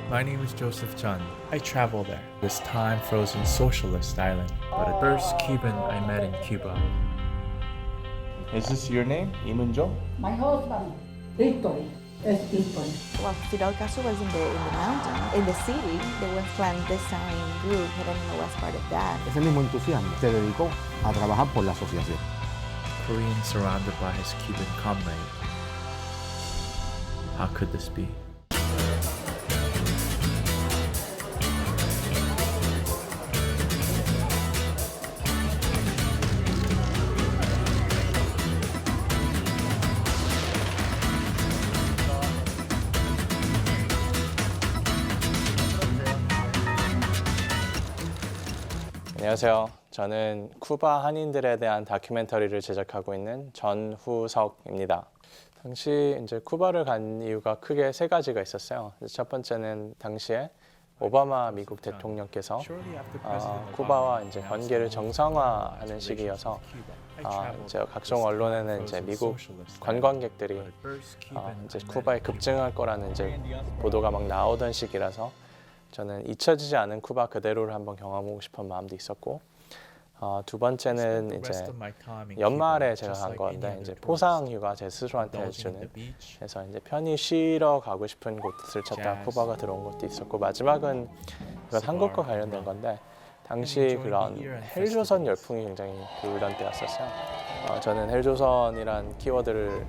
My name is Joseph Chun. I travel there, this time frozen socialist island, but a first Cuban I met in Cuba. Is this your name, Imunjo? My husband, Victory, is Victory. Well, Fidel Castro was in the mountain. In the city, there was clandestine group hidden in the west part of that. Ese mismo entusiasmo se dedicó a trabajar por la asociación. Korean surrounded by his Cuban comrade. How could this be? 안녕하세요. 저는 쿠바 한인들에 대한 다큐멘터리를 제작하고 있는 전후석입니다. 당시 이제 쿠바를 간 이유가 크게 세 가지가 있었어요. 첫 번째는 당시에 오바마 미국 대통령께서 쿠바와 이제 관계를 정상화하는 시기여서 이제 각종 언론에는 이제 미국 관광객들이 이제 쿠바에 급증할 거라는 이제 보도가 막 나오던 시기라서 저는 잊혀지지 않은 쿠바 그대로를 한번 경험하고 싶은 마음도 있었고, 두 번째는 이제 연말에 제가 간 건데 이제 포상 휴가 제 스스로한테 해주는, 그래서 이제 편히 쉬러 가고 싶은 곳을 찾다 쿠바가 들어온 것도 있었고, 마지막은 이건 한국과 관련된 건데 당시 그런 헬조선 열풍이 굉장히 그런 때였었어요. 저는 헬조선이란 키워드를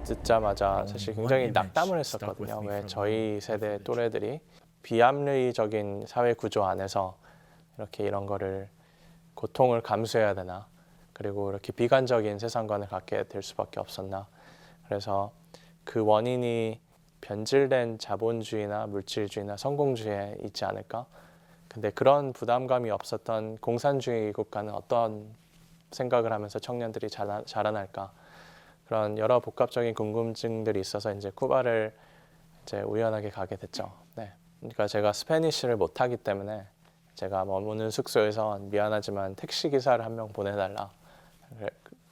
듣자마자 사실 굉장히 낙담을 했었거든요. 왜 저희 세대 또래들이 비합리적인 사회 구조 안에서 이렇게 이런 거를 고통을 감수해야 되나, 그리고 이렇게 비관적인 세상관을 갖게 될 수밖에 없었나. 그래서 그 원인이 변질된 자본주의나 물질주의나 성공주의에 있지 않을까. 근데 그런 부담감이 없었던 공산주의 국가는 어떤 생각을 하면서 청년들이 자라날까. 그런 여러 복합적인 궁금증들이 있어서 이제 쿠바를 이제 우연하게 가게 됐죠. 네. 그러니까 제가 스페니쉬를 못하기 때문에 제가 머무는 숙소에서 미안하지만 택시 기사를 한 명 보내달라.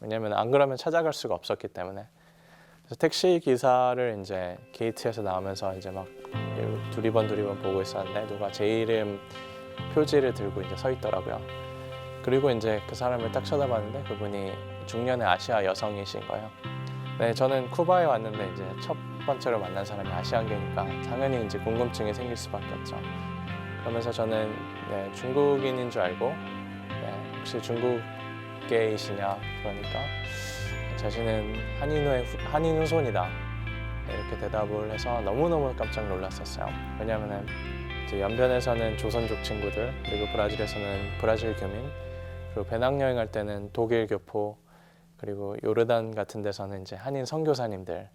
왜냐면 안 그러면 찾아갈 수가 없었기 때문에. 그래서 택시 기사를 이제 게이트에서 나오면서 이제 막 두리번 보고 있었는데 누가 제 이름 표지를 들고 이제 서 있더라고요. 그리고 이제 그 사람을 딱 쳐다봤는데 그분이 중년의 아시아 여성이신 거예요. 네, 저는 쿠바에 왔는데 이제 첫 번째로 만난 사람이 아시안계니까 당연히 이제 궁금증이 생길 수밖에 없죠. 그러면서 저는 중국인인 줄 알고 혹시 중국계이시냐 그러니까 자신은 한인 후손이다 이렇게 대답을 해서 너무너무 깜짝 놀랐었어요. 왜냐하면 이제 연변에서는 조선족 친구들, 그리고 브라질에서는 브라질 교민, 그리고 배낭여행할 때는 독일 교포, 그리고 요르단 같은 데서는 이제 한인 선교사님들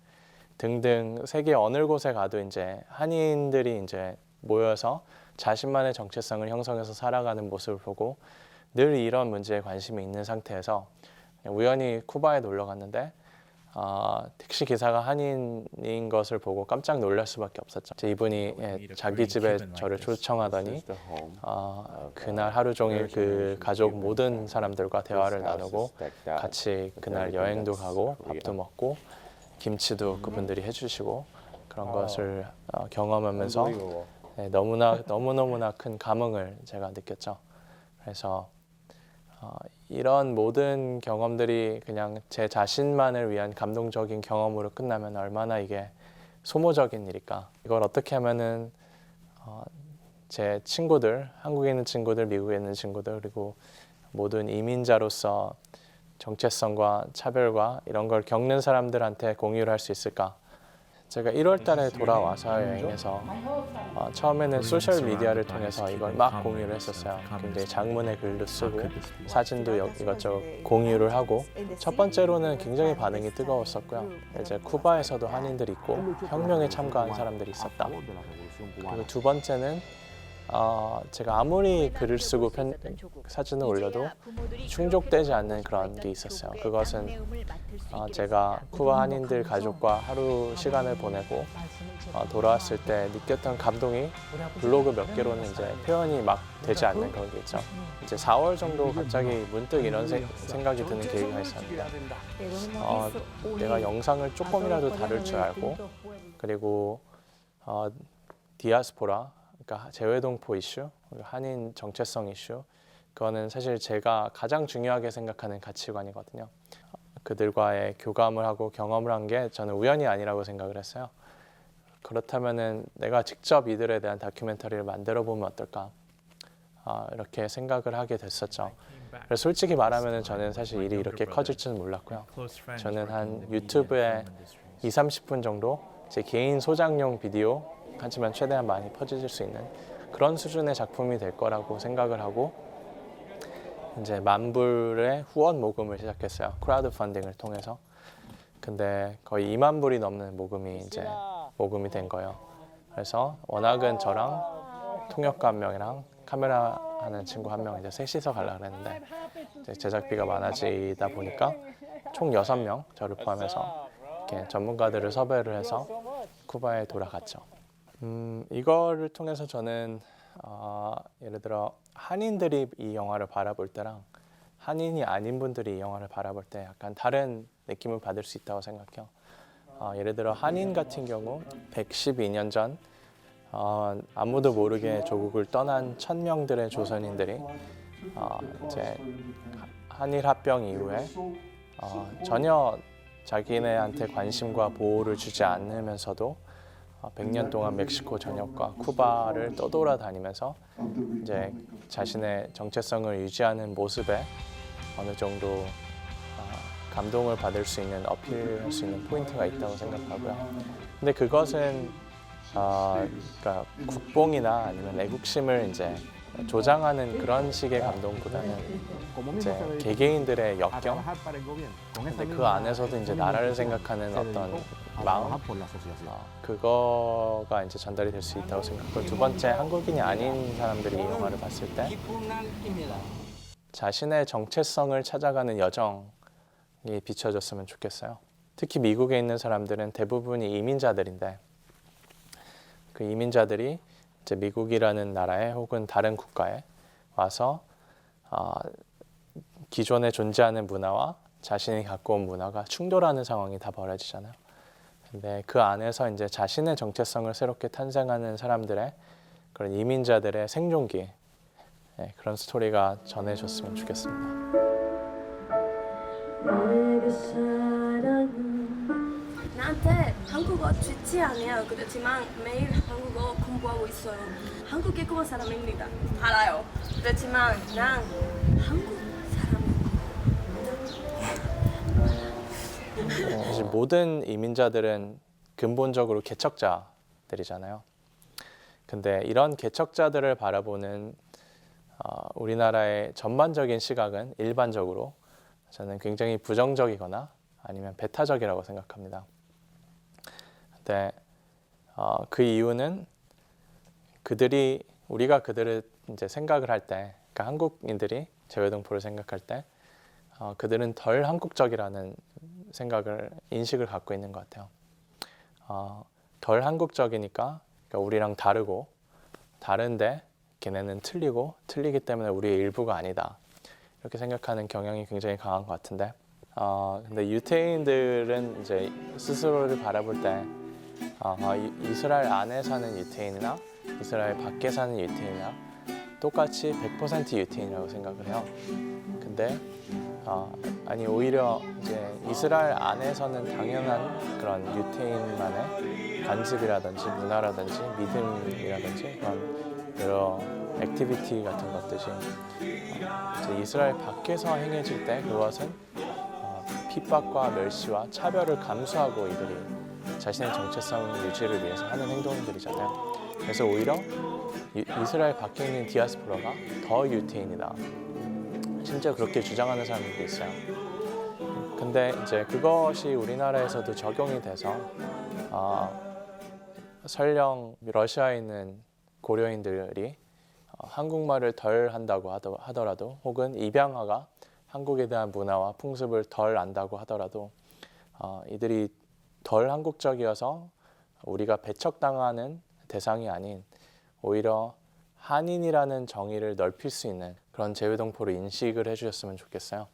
등등 세계 어느 곳에 가도 이제 한인들이 이제 모여서 자신만의 정체성을 형성해서 살아가는 모습을 보고 늘 이런 문제에 관심이 있는 상태에서 우연히 쿠바에 놀러 갔는데 택시 기사가 한인인 것을 보고 깜짝 놀랄 수밖에 없었죠. 이분이 자기 집에 저를 초청하더니 그날 하루 종일 그 가족 모든 사람들과 대화를 나누고 같이 그날 여행도 가고 밥도 먹고 김치도 그분들이 해주시고 그런 것을 경험하면서 너무너무나 큰 감흥을 제가 느꼈죠. 그래서 이런 모든 경험들이 그냥 제 자신만을 위한 감동적인 경험으로 끝나면 얼마나 이게 소모적인 일일까. 이걸 어떻게 하면은 제 친구들, 한국에 있는 친구들, 미국에 있는 친구들, 그리고 모든 이민자로서 정체성과 차별과 이런 걸 겪는 사람들한테 공유를 할 수 있을까. 제가 1월 달에 돌아와서 여행해서 처음에는 소셜 미디어를 통해서 이걸 막 공유를 했었어요. 굉장히 장문의 글도 쓰고 사진도 이것저것 공유를 하고, 첫 번째로는 굉장히 반응이 뜨거웠었고요. 이제 쿠바에서도 한인들이 있고 혁명에 참가한 사람들이 있었다. 그리고 두 번째는 제가 아무리 글을 쓰고 사진을 올려도 충족되지 않는 그런 게 있었어요. 그것은 제가 쿠바 한인들 가족과 하루 시간을 보내고 돌아왔을 때 느꼈던 감동이 블로그 몇 개로는 이제 표현이 막 되지 않는 그런 게 있죠. 이제 4월 정도 갑자기 문득 이런 생각이 드는 계기가 있었는데 내가 영상을 조금이라도 다룰 줄 알고, 그리고 디아스포라, 그러니까 재외동포 이슈, 한인 정체성 이슈, 그거는 사실 제가 가장 중요하게 생각하는 가치관이거든요. 그들과의 교감을 하고 경험을 한 게 저는 우연이 아니라고 생각을 했어요. 그렇다면은 내가 직접 이들에 대한 다큐멘터리를 만들어 보면 어떨까? 이렇게 생각을 하게 됐었죠. 그래서 솔직히 말하면 저는 사실 일이 이렇게 커질 줄은 몰랐고요. 저는 한 유튜브에 20-30분 정도 제 개인 소장용 비디오, 하지만 최대한 많이 퍼질 수 있는 그런 수준의 작품이 될 거라고 생각을 하고 이제 10,000불의 후원 모금을 시작했어요. 크라우드 펀딩을 통해서. 근데 거의 20,000불이 넘는 모금이 이제 모금이 된 거예요. 그래서 워낙은 저랑 통역가 한 명이랑 카메라 하는 친구 한 명 이제 셋이서 가려고 했는데 제작비가 많아지다 보니까 총 6명 저를 포함해서 이렇게 전문가들을 섭외를 해서 쿠바에 돌아갔죠. 이거를 통해서 저는 예를 들어 한인들이 이 영화를 바라볼 때랑 한인이 아닌 분들이 이 영화를 바라볼 때 약간 다른 느낌을 받을 수 있다고 생각해요. 예를 들어 한인 같은 경우 112년 전 아무도 모르게 조국을 떠난 1,000명들의 조선인들이 이제 한일 합병 이후에 전혀 자기네한테 관심과 보호를 주지 않으면서도 100년 동안 멕시코 전역과 쿠바를 떠돌아다니면서 이제 자신의 정체성을 유지하는 모습에 어느 정도 감동을 받을 수 있는, 어필할 수 있는 포인트가 있다고 생각하고요. 근데 그것은 그러니까 국뽕이나 아니면 애국심을 이제 조장하는 그런 식의 감동보다는 이제 개개인들의 역경, 근데 그 안에서도 이제 나라를 생각하는 어떤 마음, 그거가 이제 전달이 될 수 있다고 생각하고, 두 번째, 한국인이 아닌 사람들이 이 영화를 봤을 때 자신의 정체성을 찾아가는 여정이 비춰졌으면 좋겠어요. 특히 미국에 있는 사람들은 대부분이 이민자들인데 그 이민자들이 이제 미국이라는 나라에 혹은 다른 국가에 와서 기존에 존재하는 문화와 자신이 갖고 온 문화가 충돌하는 상황이 다 벌어지잖아요. 근데 그 안에서 이제 자신의 정체성을 새롭게 탄생하는 사람들의 그런 이민자들의 생존기, 그런 스토리가 전해졌으면 좋겠습니다. 나한테 한국어 좋지 않아요. 그렇지만 매일 한국어 공부하고 있어요. 한국에 구한 사람입니다. 알아요. 그렇지만 난 한국 사람입니다. 사실 모든 이민자들은 근본적으로 개척자들이잖아요. 근데 이런 개척자들을 바라보는 우리나라의 전반적인 시각은 일반적으로 저는 굉장히 부정적이거나 아니면 배타적이라고 생각합니다. 근데 그 이유는 우리가 그들을 이제 생각을 할 때, 그러니까 한국인들이 재외동포를 생각할 때 그들은 덜 한국적이라는 생각을, 인식을 갖고 있는 것 같아요. 덜 한국적이니까, 그러니까 우리랑 다르고, 다른데 걔네는 틀리기 때문에 우리의 일부가 아니다, 이렇게 생각하는 경향이 굉장히 강한 것 같은데, 근데 유태인들은 이제 스스로를 바라볼 때 이스라엘 안에 사는 유태인이나 이스라엘 밖에 사는 유태인이나 똑같이 100% 유태인이라고 생각을 해요. 근데 아니, 오히려 이제 이스라엘 안에서는 당연한 그런 유태인만의 관습이라든지 문화라든지 믿음이라든지 그런 여러 액티비티 같은 것들이 이제 이스라엘 밖에서 행해질 때 그것은 핍박과 멸시와 차별을 감수하고 이들이 자신의 정체성 유지를 위해서 하는 행동들이잖아요. 그래서 오히려 이스라엘 밖에 있는 디아스포라가 더 유태인이다, 심지어 그렇게 주장하는 사람들도 있어요. 근데 이제 그것이 우리나라에서도 적용이 돼서 설령 러시아에 있는 고려인들이 한국말을 덜 한다고 하더라도, 혹은 입양아가 한국에 대한 문화와 풍습을 덜 안다고 하더라도 이들이 덜 한국적이어서 우리가 배척당하는 대상이 아닌 오히려 한인이라는 정의를 넓힐 수 있는 그런 재외동포로 인식을 해주셨으면 좋겠어요.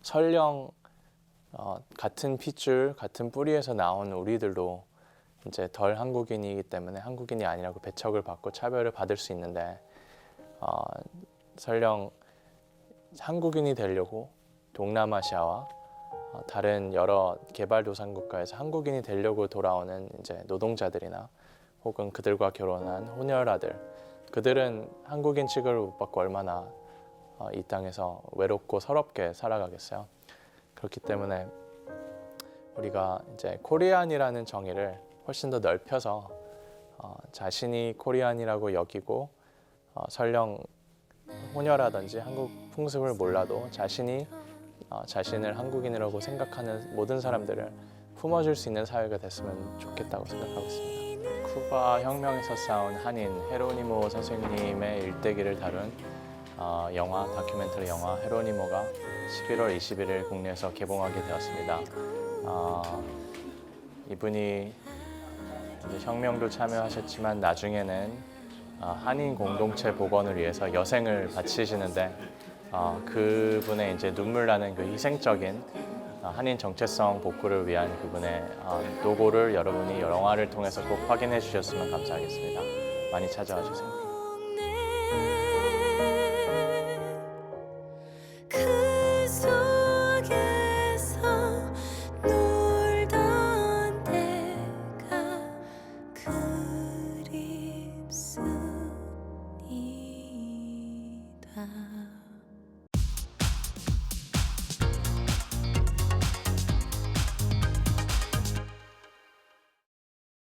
설령 같은 핏줄, 같은 뿌리에서 나온 우리들도 이제 덜 한국인이기 때문에 한국인이 아니라고 배척을 받고 차별을 받을 수 있는데 설령 한국인이 되려고 동남아시아와 다른 여러 개발도상 국가에서 한국인이 되려고 돌아오는 이제 노동자들이나 혹은 그들과 결혼한 혼혈아들, 그들은 한국인 취급을 못 받고 얼마나 이 땅에서 외롭고 서럽게 살아가겠어요. 그렇기 때문에 우리가 이제 코리안이라는 정의를 훨씬 더 넓혀서 자신이 코리안이라고 여기고 설령 혼혈하든지 한국 풍습을 몰라도 자신이 자신을 한국인이라고 생각하는 모든 사람들을 품어줄 수 있는 사회가 됐으면 좋겠다고 생각하고 있습니다. 쿠바 혁명에서 싸운 한인 헤로니모 선생님의 일대기를 다룬 영화, 다큐멘터리 영화 헤로니모가 11월 21일 국내에서 개봉하게 되었습니다. 이분이 이제 혁명도 참여하셨지만 나중에는 한인 공동체 복원을 위해서 여생을 바치시는데 그분의 이제 눈물 나는 그 희생적인 한인 정체성 복구를 위한 그분의 노고를 여러분이 영화를 통해서 꼭 확인해 주셨으면 감사하겠습니다. 많이 찾아와 주세요.